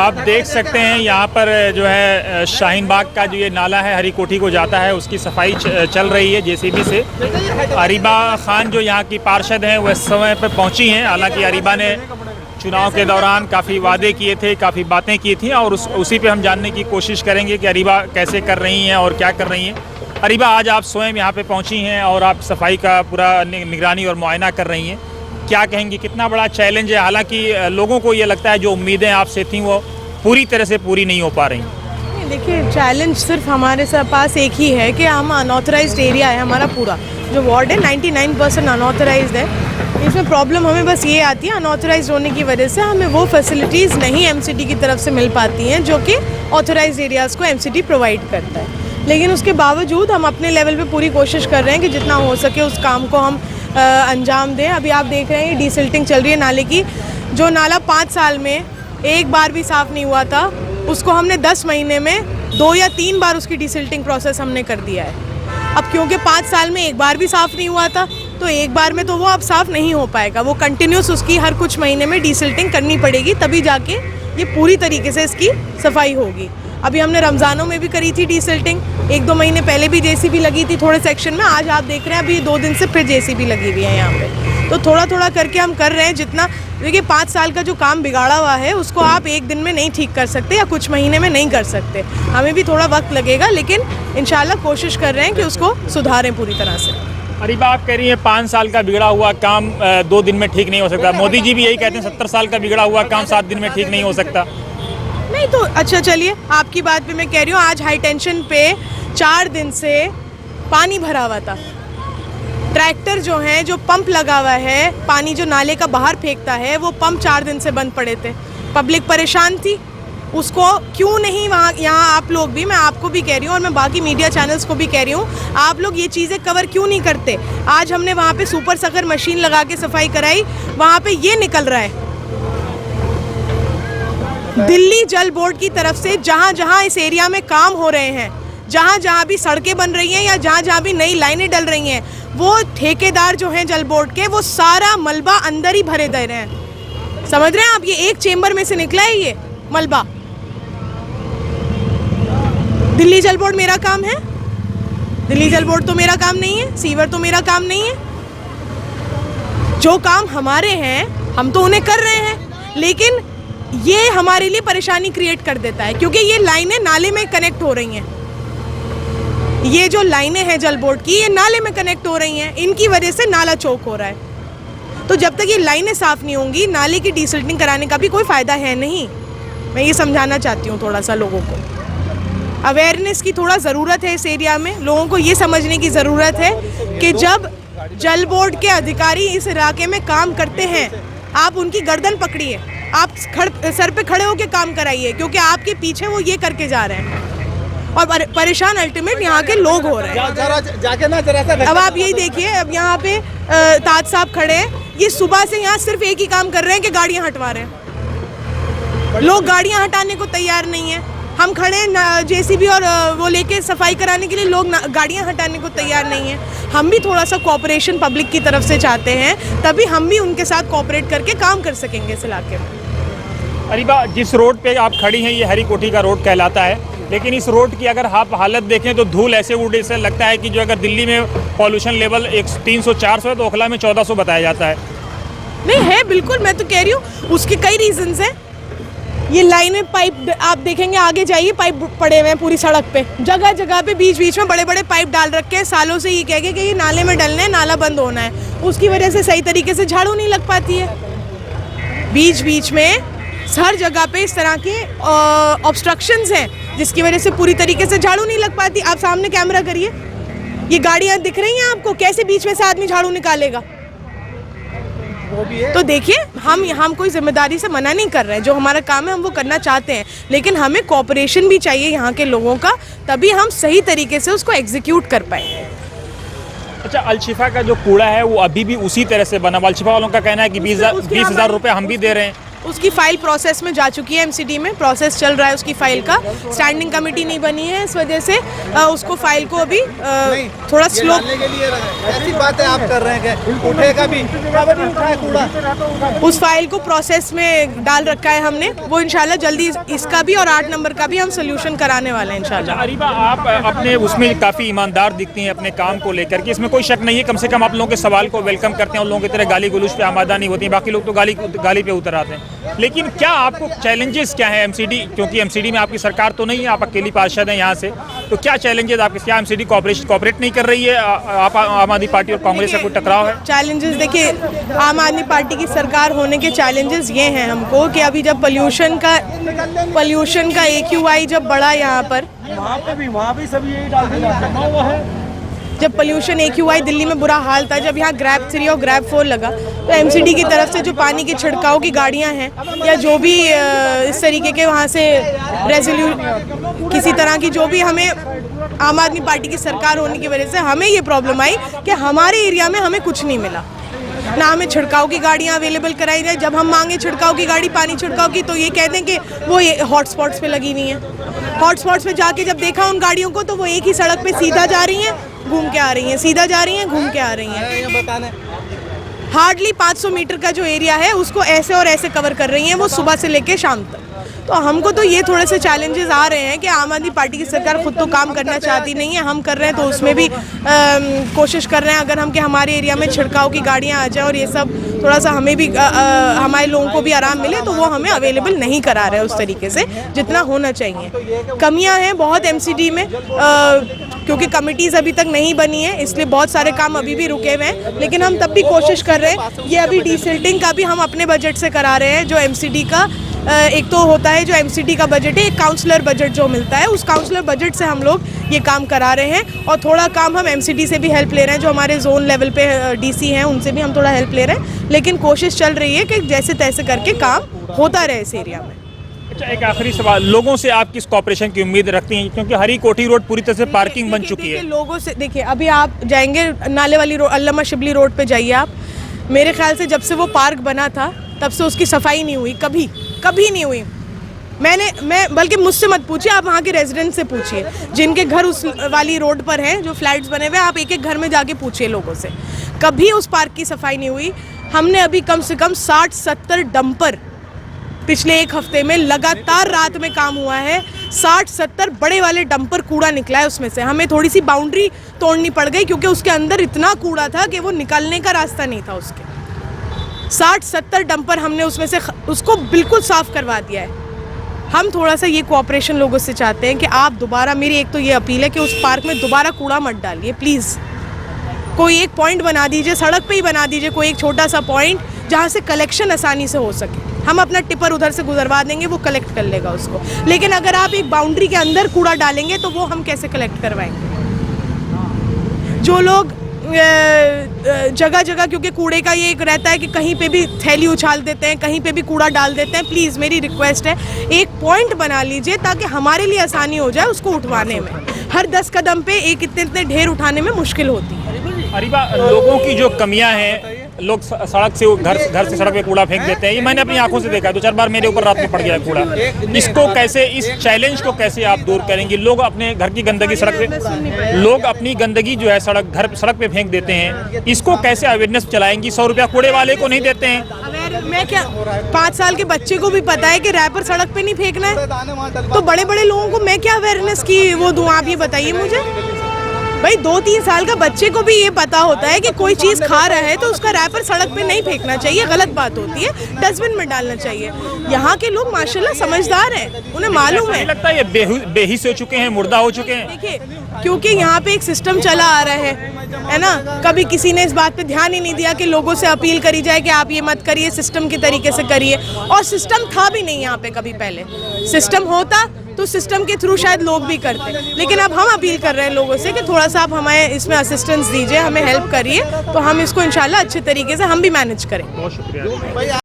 आप देख सकते हैं यहाँ पर जो है शाहीन बाग का जो ये नाला है हरी कोठी को जाता है, उसकी सफाई चल रही है जेसीबी से। अरीबा खान जो यहाँ की पार्षद हैं वह समय पर पहुँची हैं। हालांकि अरीबा ने चुनाव के दौरान काफ़ी वादे किए थे, काफ़ी बातें की थी और उसी पे हम जानने की कोशिश करेंगे कि अरीबा कैसे कर रही हैं और क्या कर रही हैं। अरीबा, आज आप स्वयं यहाँ पे पहुँची हैं और आप सफाई का पूरा निगरानी और मुआयना कर रही हैं, क्या कहेंगी, कितना बड़ा चैलेंज है? हालांकि लोगों को ये लगता है जो उम्मीदें आपसे थी वो पूरी तरह से पूरी नहीं हो पा रही। देखिए, चैलेंज सिर्फ हमारे पास एक ही है कि हम अनऑथराइज्ड एरिया है, हमारा पूरा जो वार्ड है 99% अनऑथराइज्ड है। इसमें प्रॉब्लम हमें बस ये आती है, अनऑथराइज्ड होने की वजह से हमें वो फैसिलिटीज़ नहीं एमसीडी की तरफ से मिल पाती हैं जो कि ऑथराइज्ड एरियाज़ को एमसीडी प्रोवाइड करता है। लेकिन उसके बावजूद हम अपने लेवल पे पूरी कोशिश कर रहे हैं कि जितना हो सके उस काम को हम अंजाम दें। अभी आप देख रहे हैं डीसिल्टिंग चल रही है नाले की। जो नाला 5 साल में एक बार भी साफ़ नहीं हुआ था, उसको हमने 10 महीने में 2 या 3 बार उसकी डीसिल्टिंग प्रोसेस हमने कर दिया है। अब क्योंकि 5 साल में एक बार भी साफ़ नहीं हुआ था, तो एक बार में तो वो अब साफ़ नहीं हो पाएगा। वो कंटिन्यूस उसकी हर कुछ महीने में डीसिल्टिंग करनी पड़ेगी, तभी जाके ये पूरी तरीके से इसकी सफाई होगी। अभी हमने रमज़ानों में भी करी थी डीसिल्टिंग, 1-2 महीने पहले भी जेसीबी लगी थी थोड़े सेक्शन में। आज आप देख रहे हैं अभी 2 दिन से फिर जेसीबी लगी हुई है यहाँ पे। तो थोड़ा थोड़ा करके हम कर रहे हैं जितना। देखिए, 5 साल का जो काम बिगाड़ा हुआ है उसको आप एक दिन में नहीं ठीक कर सकते या कुछ महीने में नहीं कर सकते, हमें भी थोड़ा वक्त लगेगा, लेकिन इंशाल्लाह कोशिश कर रहे हैं कि उसको सुधारें पूरी तरह से। अरीबा, आप कह रही हैं 5 साल का बिगड़ा हुआ काम 2 दिन में ठीक नहीं हो सकता। मोदी जी भी यही कहते हैं 70 साल का बिगड़ा हुआ काम 7 दिन में ठीक नहीं हो सकता। नहीं तो अच्छा, चलिए आपकी बात पे मैं कह रही हूँ, आज हाई टेंशन पे 4 दिन से पानी भरा हुआ था। ट्रैक्टर जो है, जो पंप लगा हुआ है, पानी जो नाले का बाहर फेंकता है, वो पंप 4 दिन से बंद पड़े थे। पब्लिक परेशान थी, उसको क्यों नहीं वहाँ, यहाँ आप लोग भी, मैं आपको भी कह रही हूँ और मैं बाकी मीडिया चैनल्स को भी कह रही हूँ, आप लोग ये चीज़ें कवर क्यों नहीं करते? आज हमने वहाँ पे सुपर सकर मशीन लगा के सफाई कराई, वहाँ पे ये निकल रहा है दिल्ली जल बोर्ड की तरफ से जहाँ जहाँ इस एरिया में काम हो रहे हैं, जहाँ जहाँ भी सड़कें बन रही हैं या जहाँ जहाँ भी नई लाइनें डल रही हैं, वो ठेकेदार जो हैं जल बोर्ड के, वो सारा मलबा अंदर ही भरे दे रहे हैं। समझ रहे हैं आप? ये एक चेंबर में से निकला है ये मलबा। दिल्ली जल बोर्ड मेरा काम है? दिल्ली जल बोर्ड तो मेरा काम नहीं है, सीवर तो मेरा काम नहीं है। जो काम हमारे हैं हम तो उन्हें कर रहे हैं, लेकिन ये हमारे लिए परेशानी क्रिएट कर देता है क्योंकि ये लाइनें नाले में कनेक्ट हो रही हैं। ये जो लाइनें हैं जल बोर्ड की, ये नाले में कनेक्ट हो रही हैं, इनकी वजह से नाला चौक हो रहा है। तो जब तक ये लाइनें साफ़ नहीं होंगी, नाले की डीसिल्टिंग कराने का भी कोई फ़ायदा है नहीं। मैं ये समझाना चाहती हूँ थोड़ा सा लोगों को। अवेयरनेस की थोड़ा ज़रूरत है इस एरिया में। लोगों को ये समझने की ज़रूरत है कि जब जल बोर्ड के अधिकारी इस इलाके में काम करते हैं, आप उनकी गर्दन पकड़िए, आप सर पे खड़े होकर काम कराइए, क्योंकि आपके पीछे वो ये करके जा रहे हैं और परेशान अल्टीमेट यहाँ के लोग हो रहे हैं। अब आप यही देखिए, अब यहाँ पे ताज साहब खड़े हैं, ये सुबह से यहाँ सिर्फ एक ही काम कर रहे हैं कि गाड़ियाँ हटवा रहे हैं। लोग गाड़ियाँ हटाने को तैयार नहीं है। हम खड़े हैं जेसीबी और वो लेके सफाई कराने के लिए, लोग गाड़ियाँ हटाने को तैयार नहीं है। हम भी थोड़ा सा कोऑपरेशन पब्लिक की तरफ से चाहते हैं, तभी हम भी उनके साथ कोऑपरेट करके काम कर सकेंगे इस इलाके में। अरीबा, जिस रोड पे आप खड़ी हैं ये हरी कोठी का रोड कहलाता है, लेकिन इस रोड की अगर आप हालत देखें तो धूल ऐसे उड़े से लगता है कि जो अगर दिल्ली में पॉल्यूशन लेवल 300-400 है तो ओखला में 1400 बताया जाता है। नहीं है, बिल्कुल, मैं तो कह रही हूँ उसके कई रीजंस हैं। ये लाइनें, पाइप आप देखेंगे, आगे जाइए पाइप पड़े हुए हैं पूरी सड़क पे, जगह जगह पे बीच बीच में बड़े बड़े पाइप डाल रखे हैं। सालों से ये कह के कि ये नाले में डलना है, नाला बंद होना है, उसकी वजह से सही तरीके से झाड़ू नहीं लग पाती है। बीच बीच में हर जगह पे इस तरह के ऑब्स्ट्रक्शंस हैं जिसकी वजह से पूरी तरीके से झाड़ू नहीं लग पाती। आप सामने कैमरा करिए, ये गाड़ियाँ दिख रही हैं आपको, कैसे बीच में से आदमी झाड़ू निकालेगा? तो देखिए, हम कोई जिम्मेदारी से मना नहीं कर रहे हैं, जो हमारा काम है हम वो करना चाहते हैं, लेकिन हमें कोऑपरेशन भी चाहिए यहाँ के लोगों का, तभी हम सही तरीके से उसको एग्जीक्यूट कर पाएंगे। अच्छा, अलशिफा का जो कूड़ा है वो अभी भी उसी तरह से बना हुआ। अलशिफा वालों का कहना है कि 20,000 रुपये हम भी दे रहे हैं, उसकी फाइल प्रोसेस में जा चुकी है, एमसीडी में प्रोसेस चल रहा है उसकी फाइल का। स्टैंडिंग कमेटी नहीं बनी है, इस वजह से उसको फाइल को अभी थोड़ा स्लो के लिए ऐसी बातें आप कर रहे हैं कि उठेगा भी, नहीं उठाए कूड़ा। उस फाइल को प्रोसेस में डाल रखा है हमने, वो इंशाल्लाह जल्दी इसका भी और 8 नंबर का भी हम सोल्यूशन कराने वाले हैं इंशाल्लाह। अरीबा, आप अपने उसमें काफ़ी ईमानदार दिखती हैं अपने काम को लेकर के, इसमें कोई शक नहीं है। कम से कम आप लोगों के सवाल को वेलकम करते हैं, उन लोगों की तरह गाली गलौज पे आमादा नहीं होती, बाकी लोग तो गाली पे उतर आते हैं। लेकिन क्या आपको चैलेंजेस क्या है एमसीडी, क्योंकि एमसीडी में आपकी सरकार तो नहीं है, आप अकेली पार्षद हैं यहाँ से, तो क्या चैलेंजेस आपके, क्या एमसीडी कोऑपरेट नहीं कर रही है? आप आम आदमी पार्टी और कांग्रेस का कोई टकराव है? चैलेंजेस देखिए, आम आदमी पार्टी की सरकार होने के चैलेंजेस ये हैं हमको कि अभी जब पोल्यूशन का AQI जब बढ़ा यहाँ पर, वहाँ भी सब यही डाल दिया। जब पोल्यूशन AQI दिल्ली में बुरा हाल था, जब यहाँ ग्रैब 3 और ग्रैब 4 लगा, तो एमसीडी की तरफ से जो पानी के छिड़काव की गाड़ियाँ हैं या जो भी इस तरीके के वहाँ से किसी तरह की जो भी, हमें आम आदमी पार्टी की सरकार होने की वजह से हमें ये प्रॉब्लम आई कि हमारे एरिया में हमें कुछ नहीं मिला, ना हमें छिड़काव की गाड़ियाँ अवेलेबल कराई जाए। जब हम मांगे छिड़काव की गाड़ी, पानी छिड़काव की, तो ये कहते हैं कि वो हॉटस्पॉट्स पे लगी हुई हैं। हॉटस्पॉट्स पे जाके जब देखा उन गाड़ियों को, तो वो एक ही सड़क पे सीधा जा रही हैं, घूम के आ रही हैं, सीधा जा रही हैं, घूम के आ रही हैं। हार्डली 500 मीटर का जो एरिया है उसको ऐसे और ऐसे कवर कर रही हैं वो, सुबह से लेके शाम तक। तो हमको तो ये थोड़े से चैलेंजेस आ रहे हैं कि आम आदमी पार्टी की सरकार खुद तो काम करना चाहती नहीं है, हम कर रहे हैं तो उसमें भी कोशिश कर रहे हैं अगर हम कि हमारे एरिया में छिड़काव की गाड़ियां आ जाए और ये सब थोड़ा सा हमें भी हमारे लोगों को भी आराम मिले, तो वो हमें अवेलेबल नहीं करा रहे हैं उस तरीके से जितना होना चाहिए। कमियां हैं बहुत एमसीडी में, क्योंकि कमिटीज़ अभी तक नहीं बनी है, इसलिए बहुत सारे काम अभी भी रुके हुए हैं, लेकिन हम तब भी कोशिश कर रहे हैं। ये अभी डीसिल्टिंग का भी हम अपने बजट से करा रहे हैं, जो एमसीडी का एक तो होता है जो एमसीडी का बजट है, एक काउंसलर बजट जो मिलता है, उस काउंसलर बजट से हम लोग ये काम करा रहे हैं। और थोड़ा काम हम एमसीडी से भी हेल्प ले रहे हैं, जो हमारे जोन लेवल पे डीसी हैं उनसे भी हम थोड़ा हेल्प ले रहे हैं, लेकिन कोशिश चल रही है कि जैसे तैसे करके काम होता रहे इस एरिया में। अच्छा, एक आखिरी सवाल, लोगों से आप किस कॉपरेशन की उम्मीद रखती हैं, क्योंकि हरी कोठी रोड पूरी तरह से पार्किंग बन चुकी है? लोगों से देखिए, अभी आप जाएंगे नाले वाली रोड, अल्लामा शिबली रोड पे जाइए आप, मेरे ख्याल से जब से वो पार्क बना था तब से उसकी सफाई नहीं हुई, कभी नहीं हुई। मैं बल्कि मुझसे मत पूछिए, आप वहाँ के रेजिडेंट से पूछिए जिनके घर उस वाली रोड पर हैं, जो फ्लैट्स बने हुए, आप एक एक घर में जाके पूछिए लोगों से, कभी उस पार्क की सफाई नहीं हुई। हमने अभी कम से कम 60-70 डंपर पिछले एक हफ्ते में लगातार रात में काम हुआ है, 60-70 बड़े वाले डंपर कूड़ा निकला है उसमें से। हमें थोड़ी सी बाउंड्री तोड़नी पड़ गई क्योंकि उसके अंदर इतना कूड़ा था कि वो निकलने का रास्ता नहीं था उसके। 60-70 डंपर हमने उसमें से उसको बिल्कुल साफ करवा दिया है। हम थोड़ा सा ये कोऑपरेशन लोगों से चाहते हैं कि आप दोबारा, मेरी एक तो ये अपील है कि उस पार्क में दोबारा कूड़ा मत डालिए प्लीज़। कोई एक पॉइंट बना दीजिए, सड़क पे ही बना दीजिए कोई एक छोटा सा पॉइंट जहाँ से कलेक्शन आसानी से हो सके। हम अपना टिपर उधर से गुजरवा देंगे, वो कलेक्ट कर लेगा उसको। लेकिन अगर आप एक बाउंड्री के अंदर कूड़ा डालेंगे तो वो हम कैसे कलेक्ट करवाएंगे? जो लोग जगह जगह, क्योंकि कूड़े का ये एक रहता है कि कहीं पे भी थैली उछाल देते हैं, कहीं पे भी कूड़ा डाल देते हैं, प्लीज़ मेरी रिक्वेस्ट है एक पॉइंट बना लीजिए ताकि हमारे लिए आसानी हो जाए उसको उठवाने में। हर 10 कदम पे एक इतने ढेर उठाने में मुश्किल होती है। अरीबा, लोगों की जो कमियां हैं, लोग सड़क से घर से सड़क पे कूड़ा फेंक देते हैं, ये मैंने अपनी आंखों से देखा है, 2-4 बार मेरे ऊपर रात में पड़ गया कूड़ा। इसको कैसे, इस चैलेंज को कैसे आप दूर करेंगे? लोग अपने घर की गंदगी सड़क पे, लोग अपनी गंदगी जो है सड़क पे फेंक देते हैं, इसको कैसे अवेयरनेस चलाएंगी? 100 रुपया कूड़े वाले को नहीं देते हैं। मैं क्या, 5 साल के बच्चे को भी पता है कि रैपर सड़क पे नहीं फेंकना है, तो बड़े बड़े लोगों को मैं क्या अवेयरनेस की वो दूँ? आप ये बताइए मुझे। भाई 2-3 साल का बच्चे को भी ये पता होता है कि कोई चीज़ खा रहा है तो उसका रैपर सड़क पे नहीं फेंकना चाहिए, गलत बात होती है, डस्टबिन में डालना चाहिए। यहाँ के लोग माशाल्लाह समझदार हैं, उन्हें मालूम है। लगता है ये बेहिस हो चुके हैं, मुर्दा हो चुके हैं। देखिए, क्योंकि यहाँ पे एक सिस्टम चला आ रहा है ना, कभी किसी ने इस बात पे ध्यान ही नहीं दिया कि लोगों से अपील करी जाए कि आप ये मत करिए, सिस्टम के तरीके से करिए। और सिस्टम था भी नहीं यहाँ पे कभी पहले। सिस्टम होता तो सिस्टम के थ्रू शायद लोग भी करते, लेकिन अब हम अपील कर रहे हैं लोगों से कि थोड़ा सा आप हमें इसमें असिस्टेंस दीजिए, हमें हेल्प करिए, तो हम इसको इंशाल्लाह अच्छे तरीके से हम भी मैनेज करें। बहुत शुक्रिया।